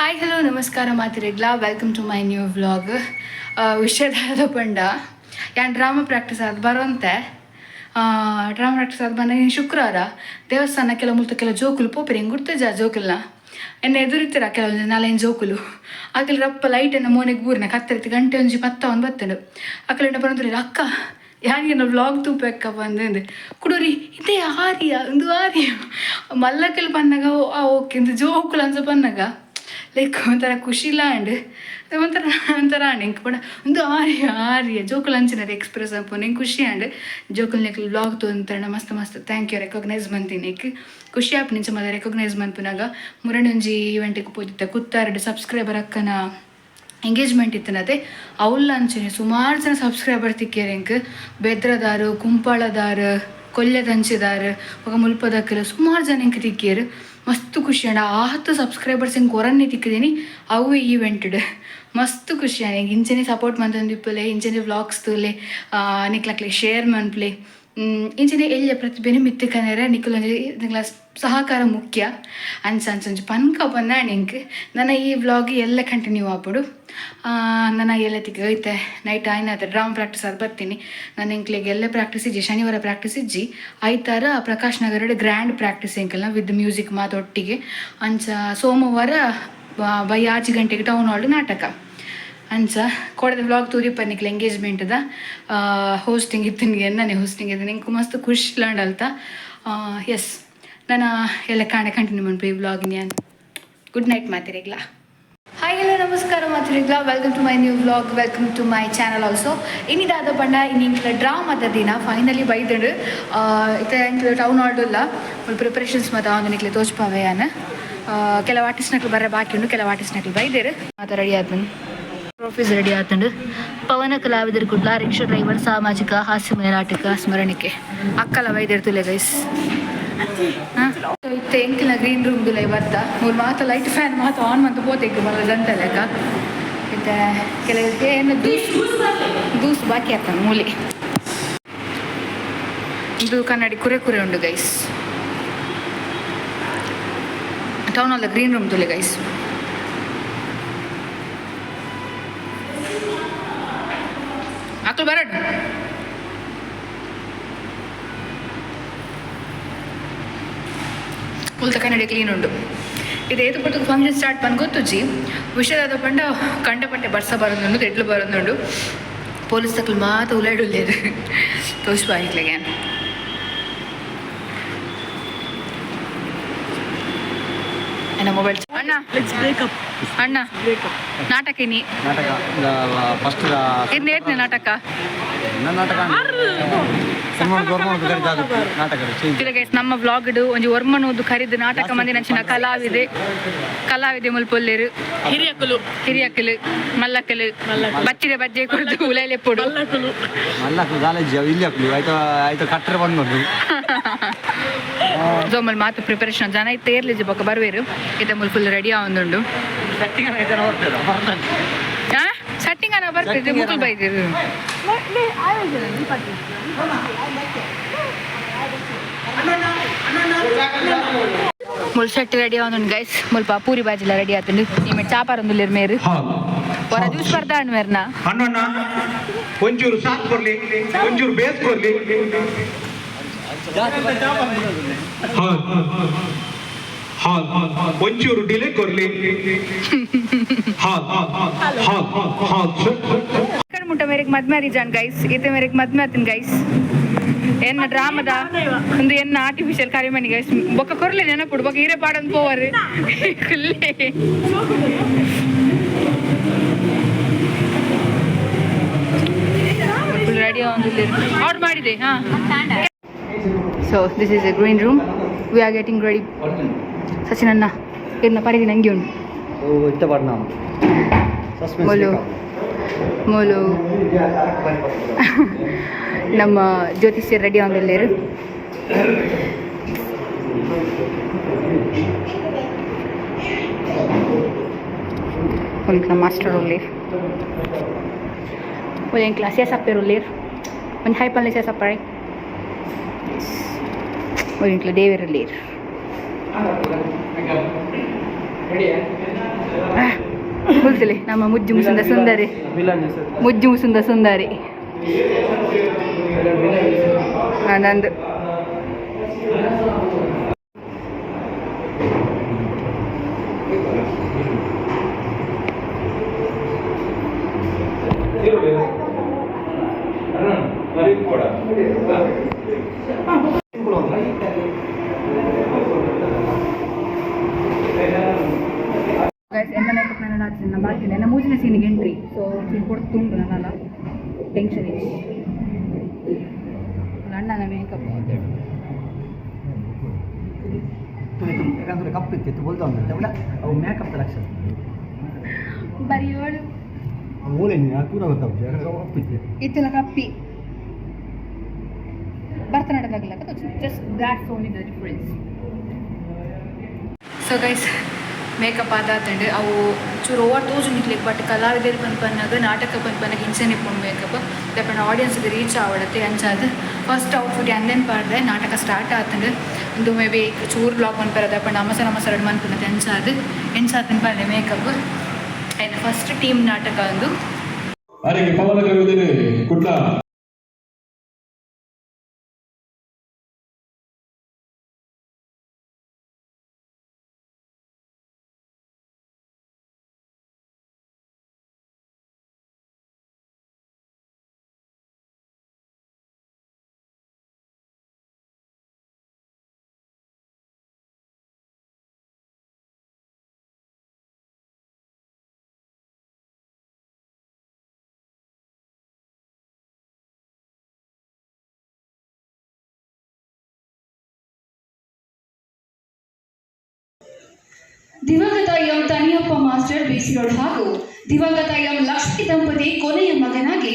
Hi hello ನಮಸ್ಕಾರ ಮಾತಿರೆಗ್ಲ welcome to my new vlog. ವಿಷಯದ ಪಂಡ ಯಾನ್ ಡ್ರಾಮಾ ಪ್ರಾಕ್ಟೀಸ್ ಆದ ಬರೋಂತೆ ಡ್ರಾಮಾ ಪ್ರಾಕ್ಟೀಸ್ ಆದ ಬಂದ ಶುಕ್ರವಾರ ದೇವಸ್ಥಾನ ಕೆಲ ಮುಲ್ತ ಕೆಲ ಜೋಕುಲು ಪೋಪಿರಿ ಹೆಂಗೆ ಗುರ್ತೇಜ ಜೋಕುಲ್ನ ಎನ್ನ ಎದುರಿತೀರ ಕೆಲವೊಂದು ನಾಲೆಂಜು ಜೋಕುಲು ಆಕಲಿ ರಪ್ಪ ಲೈಟನ್ನು ಮೋನೆಗೆ ಬೂರಿನ ಕತ್ತರಿತ್ತು ಗಂಟೆ ಒಂಜಿ ಪತ್ತವನ್ ಬತ್ತಂಡು ಅಕಲಿಂದ ಬಂದ್ರೆ ಅಕ್ಕ ಯಾನಿಗೆ ವ್ಲಾಗ್ ತೂಪಕ್ಕ ಬಂದು ಕುಡೋರಿ ಇದೇ ಆರ್ಯ ಒಂದು ಆರ್ಯ ಮಲ್ಲಕಲ್ಲಿ ಬಂದಾಗ ಓಕೆ ಇಂದು ಜೋಕುಲು ಅನ್ಸ ಬಂದಾಗ ಲೈಕ್ ಒಂಥರ ಖುಷಿಲ್ಲ ಆ್ಯಂಡ್ ಒಂಥರ ಹೆಂಗೆ ಕೂಡ ಒಂದು ಆರ್ಯ ಜೋಕುಲು ಅಂಚಿನಾರ ಎಕ್ಸ್ಪ್ರೆಸ್ ಅಪ್ಪ ನಂಗೆ ಖುಷಿ ಆ್ಯಂಡ್ ಜೋಕುಲ್ ನೆಕ್ ವ್ಲಾಗ್ ತೋಂತಣ ಮಸ್ತ್ ಥ್ಯಾಂಕ್ ಯು ರೆಕಗ್ನೈಸ್ ಮಂತಿನಿಕ್ ಖುಷಿ ಆಪ್ ನಿಂಚ ಮದ ರೆಕಗ್ನೈಸ್ ಮನ್ಪುನಾಗ ಮುರಣೊಂಜಿ ಈವೆಂಟಿಗೆ ಪೋದಿತ್ತ ಕುತ್ತಾರಡು ಸಬ್ಸ್ಕ್ರೈಬರ್ ಅಕ್ಕನ ಎಂಗೇಜ್ಮೆಂಟ್ ಇತ್ತನದೆ ಅವಲ್ಲ ಅಂಚನೆ ಸುಮಾರು ಜನ ಸಬ್ಸ್ಕ್ರೈಬರ್ ತಿಕ್ಕೇರಿ ಎಂಕ್ ಬೆದ್ರದಾರು ಕುಂಪಾಳದಾರು ಕೊಲ್ಯದಂಚಿದಾರು ಒಗ ಮುಲ್ಪದಕ್ಕಲು ಸುಮಾರು ಜನ ಎಂಕ್ ತಿಕ್ಕೇರು ಮಸ್ತ್ ಖುಷಿ ಅಂಡ 10 ಸಬ್ಸ್ಕ್ರೈಬರ್ಸ್ ಹಿಂಗೆ ಕೊರನ್ನೇ ತಿಕ್ಕಿದೀನಿ ಅವು ಈವೆಂಟೆಡ್ ಮಸ್ತ್ ಖುಷಿ ನನಗೆ ಇಂಚನೆ ಸಪೋರ್ಟ್ ಮಂತಂದಿಪ್ಪಲೆ ಇಂಚನೆ ವ್ಲಾಗ್ಸ್ ತೂಲೆ ನಿಕ್ಲಕ್ಲೆ ಶೇರ್ ಮನ್ಪ್ಲೆ ಇಂಚನೆ ಎಲ್ಲ ಪ್ರತಿಭೆನೇ ಮಿತ್ತಕನೇರ ನಿಕ್ಕಲೊಂಜಿ ನಿಕ್ಲ ಸಹಕಾರ ಮುಖ್ಯ ಅನ್ಸಂಚೊಂಜಿ ಪನ್ಕ ಬಂದ ನಿಂಗೆ ನನ್ನ ಈ ವ್ಲಾಗ್ ಎಲ್ಲ ಕಂಟಿನ್ಯೂ ಆಗ್ಬಿಡು ನನ್ನ ಎಲ್ಲ ತಿಕ್ಕೈತೆ ನೈಟ್ ಆಯ್ನಾದ ಡ್ರಾಮಾ ಪ್ರಾಕ್ಟೀಸ್ ಆದ ಬರ್ತೀನಿ ನಾನು ಇಂಕ್ಲಿಗೆ ಎಲ್ಲ ಪ್ರಾಕ್ಟೀಸ್ ಇಜ್ಜಿ ಶನಿವಾರ ಪ್ರಾಕ್ಟೀಸ್ ಇಜ್ಜಿ ಐತಾರ ಪ್ರಕಾಶ್ ನಗರ ಗ್ರ್ಯಾಂಡ್ ಪ್ರಾಕ್ಟೀಸ್ ಇಂಕಲ್ನ ವಿತ್ ಮ್ಯೂಸಿಕ್ ಮಾತೊಟ್ಟಿಗೆ ಅಂಚ ಸೋಮವಾರ ಬೈ 8 ಗಂಟೆಗೆ ಟೌನ್ ಹಾಲ್ ನಾಟಕ ಅಂಚ ಕೊಡದ ವ್ಲಾಗ್ ತೂರಿಪ್ಪ ನಿಕ್ಲ ಎಂಗೇಜ್ಮೆಂಟ್ದ ಹೋಸ್ಟಿಂಗ್ ಇತ್ತಿನಿಗೆ ನಾನೇ ಹೋಸ್ಟಿಂಗ್ ಇದ್ದೀನಿ ನಿಂಗೆ ಮಸ್ತ್ ಖುಷಿ ಲಾಂಡಲ್ತ ಎಸ್ ನಾನು ಎಲ್ಲ ಕಾಣೆ ಕಂಟಿನ್ಯೂ ಮಾಡ್ಬಿ ಈ ವ್ಲಾಗಿನ ಗುಡ್ ನೈಟ್ ಮಾತಿರೆಗ್ಲ. ಹಾಯ್ ಹಲೋ ನಮಸ್ಕಾರ ಮಾತಿರೆಗ್ಲ welcome to my new vlog welcome to my channel also ಇನ್ನಿದಾದ ಪಂಡ ಇನ್ನಿಂಕ್ಲ ಡ್ರಾಮಾದ ದಿನ ಫೈನಲಿ ಬೈದಡು ಇತ್ತ ಟೌನ್ ಹಾಲ್ಡಲ್ಲ ಪ್ರಿಪರೇಷನ್ಸ್ ಮತ್ತು ಅವನು ನಿಕ್ಲೆ ತೋಚ್ಪಾವೆಯಾನ ಕೆಲವು ಆರ್ಟಿಸ್ಟ್ನಕ್ಲು ಬರ ಬಾಕಿ ಉಂಡು ಕೆಲವು ಆರ್ಟಿಸ್ಟ್ನಕ್ಲು ಬೈದೇರು ಮಾತು ರೆಡಿ ಆತನು ಟ್ರೋಫೀಸ್ ರೆಡಿ ಆತಂಡು ಪವನ ಕಲಾವಿದರು ಕುಡ್ಲ ರಿಕ್ಷಾ ಡ್ರೈವರ್ ಸಾಮಾಜಿಕ ಹಾಸ್ಯಮಯ ನಾಟಕ ಸ್ಮರಣಿಕೆ ಅಕ್ಕಲ ವೈದ್ಯರು ತುಲೆ ಗೈಸ್ ಇತ್ತೆ ಎಂಕಿನ ಗ್ರೀನ್ ರೂಮ್ ತುಲೆ ಬರ್ತ ಮೂರು ಮಾತು ಲೈಟ್ ಫ್ಯಾನ್ ಮಾತು ಆನ್ ಮಂತ ಪೋತೆಗ್ಗು ಮಲ್ಲ ಗಂಟೆ ಲೆಕ್ಕ ಇತ್ತೆ ಕೆಲವರಿಗೆ ಏನು ದೂಸ್ ಬಾಕಿ ಆಗ್ತಾನೆ ಮೂಲಿ ಇದು ಕನ್ನಡಿ ಕುರೆ ಉಂಡು ಗೈಸ್ ಟೌನ್ ಅಲ್ಲ ಗ್ರೀನ್ ರೂಮ್ ತುಲೆ ಗೈಸ್ ಅಕ್ಕಳು ಬರಡು ಉಲ್ತ ಕನ್ನಡಿ ಕ್ಲೀನ್ ಉಂಡು ಇದು ಏದು ಪಟ್ಟು ಫಂಕ್ಷನ್ ಸ್ಟಾರ್ಟ್ ಬಂದು ಗೊತ್ತುಜಿ ವಿಷಯದ ಪಂಡ ಕಂಡಪಟ್ಟೆ ಬರ್ಸ ಬರೋದುಂಡು ಎಡ್ಲು ಬರೋದುಂಡು ಪೊಲೀಸ್ ತಕ್ಕಲು ಮಾತು ಉಲಾಡುಲ್ಲೇರು ತೋರಿಸ್ಬಾಯಿಕ್ಲೆಗೆ ನನ್ನ ಮೊಬೈಲ್ ಅಣ್ಣ ಅಣ್ಣ ನಾಟಕ ನೀ ಇದು ನಾಟಕ ನಮ್ಮ ವ್ಲಾಗ್ ಒಂಜಿ ಒರ್ಮನೋದು ಕರಿದು ನಾಟಕ ಮಂದಿ ನಂಚಿನ ಕಲಾವಿದೆ ಮುಲ್ಪೊಲ್ಲೇರು ಹಿರಿಯಕ್ಕಲು ಮಲ್ಲಕ್ಕಲು ಬಚ್ಚಿದೆ ಬಜ್ಜೆ ಕುಡಿದು ಉಲೈಲೆಪ್ಪುಡು ಜೋಮಲ್ ಮಾತು ಪ್ರಿಪರೇಷನ್ ಜನ ಇತ್ತು ಏರ್ಲಿಜಿ ಬೊಕ್ಕ ಬರ್ವೇರು ಇತ್ತ ಮುಲ್ ಫುಲ್ ರೆಡಿ ಆವೊಂದುಂಡು ಸಟ್ಟಿಂಗ್ ಅನ್ನ ಬರ್ತಿದ್ದೆ ಮುಕುಲ್ ಬೈದಿರು ಮುಲ್ ಶೆಟ್ಟಿ ರೆಡಿ ಆವೊಂದುಂಡು ಗೈಸ್ ಮುಲ್ಪ ಪೂರಿ ಬಾಜಿಲ ರೆಡಿ ಆತುಂಡು ನಿಮ್ಮೆ ಚಾಪಾರೊಂದುಲ್ಲೇರು ಮೇರು ಹೊರ ಜ್ಯೂಸ್ ಬರ್ದಾಂಡು ಮೇರ್ನ ಒಂಚೂರು ಸಾತ್ ಕೊರ್ಲಿ ಒಂಚೂರು ಬೇಸ್ ಕೊರ್ಲಿ ಒಂಚೂರು ಡಿಲೇ ಕೊರ್ಲಿ ಮುಟ್ಟ ಮೇರೆಗೆ ಮದ್ಮೆ ಆದಿಜಾನ್ ಗೈಸ್ ಇತ್ತೆ ಮೇರೆಗೆ ಮದ್ಮೆ ಆತನ್ ಗೈಸ್ ಎನ್ನ ಡ್ರಾಮದ ಒಂದು ಎನ್ನ ಆರ್ಟಿಫಿಷಿಯಲ್ ಕರಿಮಣಿ ಗೈಸ್ ಬೊಕ್ಕ ಕೊರ್ಲಿ ನೆನಪುಡು ಬೊಕ್ಕ ಹೀರೆ ಪಾಡನ್ ಪೋವರು ಫುಲ್ ರೆಡಿ ಆರ್ಡರ್ ಮಾಡಿದೆ ಹಾಂ. So this is a green room we are getting ready ಸಚಿನನ್ನ ಇದನ್ನ ಪರಿಧಿ ನಂಗೆ ಉಂಟು ಮೊಲು ಮೊಲು ನಮ್ಮ ಜ್ಯೋತಿಷ್ಯ ರೆಡಿ ಆಂದಲ್ಲೇರು ನಮ್ಮ ಮಾಸ್ಟರ್ ಉಳ್ಳೇರು ಒಂದು ಕ್ಲಾಸ್ ಸೇಸಪ್ಪೇರು ಉಳ್ಳೇರು ಒಂದು ಹೈಪಲ್ಲಿ ಸೇಸಪ್ಪರೆ ஒரு வீட்டில் டேவியர் இல்லையர் ತೋರಿಸಲಿ ನಮ್ಮ ಮುಜ್ಜು ಮುಸುಂದ ಸುಂದರಿ, ಮುಜ್ಜು ಮುಸುಂದ ಸುಂದರಿ ನಂದು. ಎನ್ನ ಮೇಕಪ್ ನಾನು ಹಾಕ್ತೀನಿ, ನಾನು ಮಾಡ್ತೀನಿ. ನನ್ನ ಮೂಜಿನ ಸೀನಿಗೆ ಎಂಟ್ರಿ, ಸೊ ಸೀನ್ ಕೊಡ್ತುಂಡು ನನ್ನಲ್ಲ ಟೆನ್ಷನ್ ಇದೆ. ಅಣ್ಣನ ಮೇಕಪ್ ಯಾಕಂದ್ರೆ ಕಪ್ಪು ಇತ್ತು ಬೋಲ್ತಾ ಉಂಟು ಅವು ಮೇಕಪ್ ಲಕ್ಷಣ ಬರೀ ಏಳು ಮೂಲೆ ತೂರ ಗೊತ್ತಾಗುತ್ತೆ ಯಾಕಂದ್ರೆ ಕಪ್ಪು ಇತ್ತು ಇತ್ತಲ್ಲ ಕಪ್ಪಿ ಭರತನಾಟ್ಯದಾಗಲ್ಲ just that's only the difference. So guys makeup ಆದಾತಂಡು ಅವು ಚೂರು ಓವರ್ ತೋಜು ನಿಕ್ಲಿಕ್ಕೆ ಬಟ್ ಕಲಾವಿದರು ಪನ್ಪನ್ನಾಗ ನಾಟಕ ಪನ್ಪನ್ನಾಗ ಹಿಂಸೆ ನಿಪ್ಕೊಂಡು ಮೇಕಪ್ ದಪ್ಪನ ಆಡಿಯನ್ಸ್ಗೆ ರೀಚ್ ಆವಡತ್ತೆ ಅಂಚಾದ ಫಸ್ಟ್ ಔಟ್ಫಿಟ್ ಅಂದೇನು ಪಾಡ್ದೆ ನಾಟಕ ಸ್ಟಾರ್ಟ್ ಆತಂಡು ಒಂದು ಮೇ ಬಿ ಚೂರು ಬ್ಲಾಗ್ ಮನ್ಪರ ದಪ್ಪನ ನಮಸ ಎರಡು ಮನ್ಪುನತ್ತೆ ಅಂಚಾದ ಎಂಚಾತನ ಪಾಡ್ದೆ ಮೇಕಪ್ ಆಯ್ತು. ಫಸ್ಟ್ ಟೀಮ್ ನಾಟಕ ಒಂದು ಪವನ ಕವಿದಿನಿ ಕುಟ್ಲ ದಿವಂಗತ ಎಂ ತನಿಯಪ್ಪ ಮಾಸ್ಟರ್ ಬೇಸಿರೋಡ್ ಹಾಗೂ ದಿವಂಗತ ಎಂ ಲಕ್ಷ್ಮಿ ದಂಪತಿ ಕೊನೆಯ ಮಗನಾಗಿ